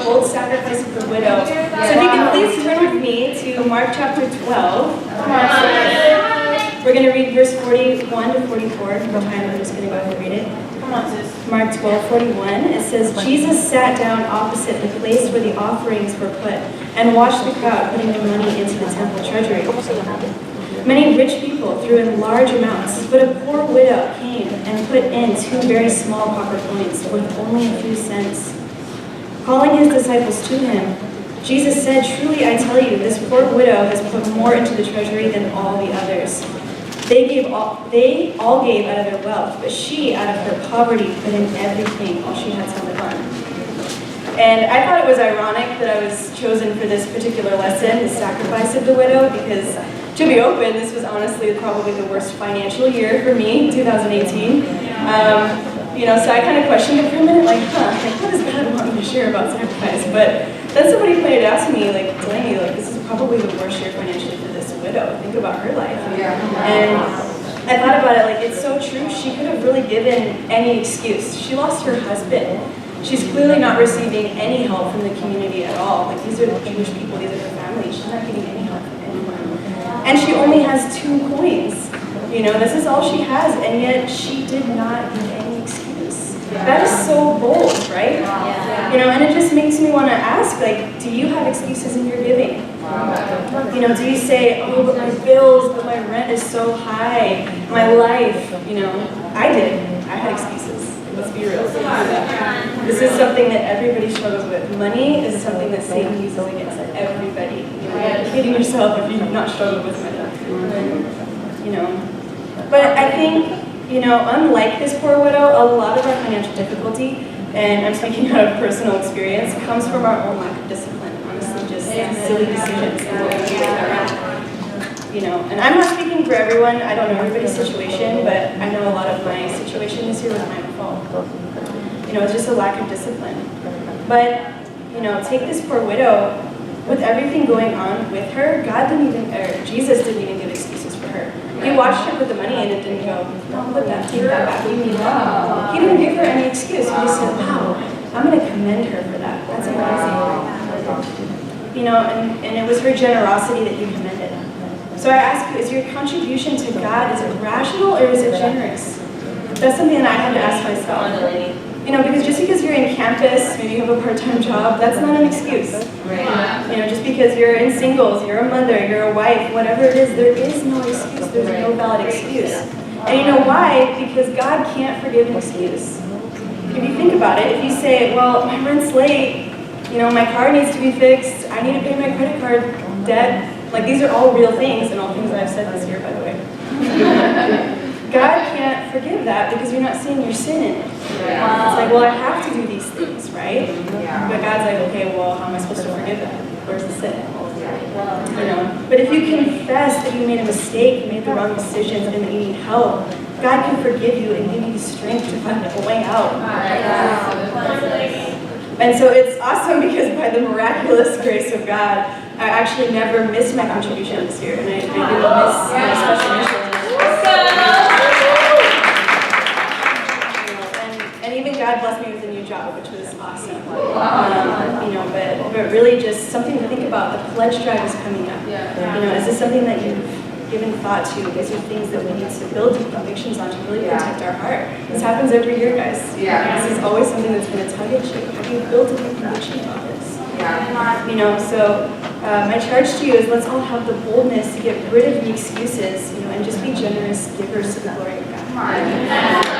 bold sacrifice of the widow. So if you can please turn with me to Mark chapter 12. We're going to read verse 41 to 44. For time, I'm just going to go ahead and read it. Mark 12:41. It says, Jesus sat down opposite the place where the offerings were put and watched the crowd putting their money into the temple treasury. Many rich people threw in large amounts, but a poor widow came and put in 2 very small copper coins worth only a few cents. Calling his disciples to him, Jesus said, "Truly I tell you, this poor widow has put more into the treasury than all the others. They all gave out of their wealth, but she, out of her poverty, put in everything, all she had to live on." And I thought it was ironic that I was chosen for this particular lesson, the sacrifice of the widow, because to be open, this was honestly probably the worst financial year for me, 2018. So I kind of questioned it for a minute, like, what does God want me to share about sacrifice? But then somebody pointed out to me, like, Delaney, this is probably the worst year financially for this widow. Think about her life. And I thought about it, it's so true. She could have really given any excuse. She lost her husband. She's clearly not receiving any help from the community at all. These are the Jewish people, these are her family. She's not getting any help from anyone. And she only has 2 coins. This is all she has, and yet she did not give any excuse. That is so bold, right? And it just makes me want to ask, do you have excuses in your giving? Do you say, oh, but my bills, but my rent is so high, my life, I did. I had excuses. Let's be real. This is something that everybody struggles with. Money is something that Satan uses against everybody. You're kidding yourself if you've not struggled with money. But I think, unlike this poor widow, a lot of our financial difficulty, and I'm speaking out of personal experience, comes from our own lack of discipline. Honestly, just silly decisions and what we do with our own. And I'm not speaking for everyone. I don't know everybody's situation, but I know a lot of my situation this year was my fault. It's just a lack of discipline. But, take this poor widow, with everything going on with her, Jesus didn't even give excuses for her. He watched her put the money in and didn't go, no, put that, take that back, you need that. He didn't give her any excuse. He just said, wow, I'm going to commend her for that. That's amazing. And it was her generosity that he commended. So I ask you, is your contribution to God, is it rational or is it generous? That's something that I had to ask myself. Because just because you're in campus, maybe you have a part-time job, that's not an excuse. Just because you're in singles, you're a mother, you're a wife, whatever it is, there is no excuse. There's no valid excuse. And you know why? Because God can't forgive an excuse. If you think about it, if you say, well, my rent's late, my car needs to be fixed, I need to pay my credit card debt, these are all real things, and all things that I've said this year, by the way. God can't forgive that because you're not seeing your sin in it. It's I have to do these things, right? But God's okay, well, how am I supposed to forgive that? Where's the sin? But if you confess that you made a mistake, you made the wrong decisions, and that you need help, God can forgive you and give you the strength to find a way out. And so it's awesome because by the miraculous grace of God, I actually never missed my contribution this year, and I didn't miss my special mission. And even God blessed me with a new job, which was awesome. But really just something to think about. The pledge drive is coming up. Is this something that you've given thought to? These are things that we need to build deep convictions on to really protect our heart. This happens every year, guys. This is always something that's going to tug at you. Have you built a deep conviction about this? My charge to you is let's all have the boldness to get rid of the excuses, and just be generous givers to the glory of God.